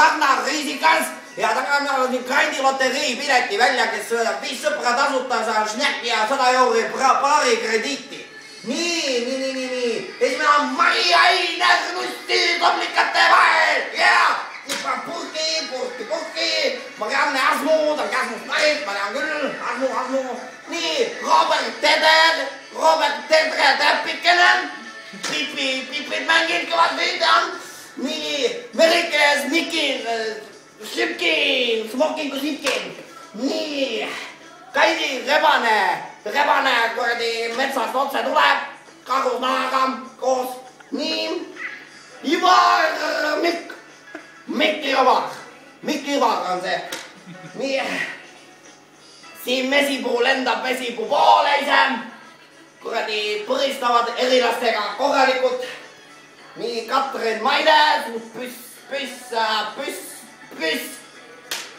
Ragnar Riisikas ja taga on Grandi loterii pileti välja, kes 5 sõpra tasuta saa snäkki ja 100 euri paari krediiti. Nii. Esimene on Mari-Aine Knusti toplikate vahel. Purki. Marianne Asmu, ta on Asmust naist, ma tean küll. Asmu. Nii, Robert Tedre Täppikene. Pipid mängid kõvad võidan. Nii, Merikes Nikin, Smokingu Sipkin. Nii, Kaidi Rebane kuradi metsast otse tuleb, karusnahaga koos. Nii, Ivar Mikk Ivar on see. Nii, siin mesipuu lendab mesipuu poole ise. Kuradi põristavad erilastega korralikult. Nii, Katrin Maide, püss,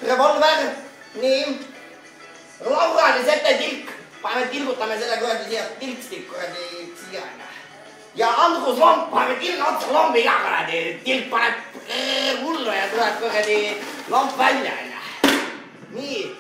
revolver. Nii, Laurali Sete tilk. Paneme tilgutame selle kuradi siia tilkstik kuradi siia. Ja Andrus Lomp, paneme tilga otsa lombi ka kuradi. Tilk paneb hullu ja tuleb kuradi lomp välja. Nii,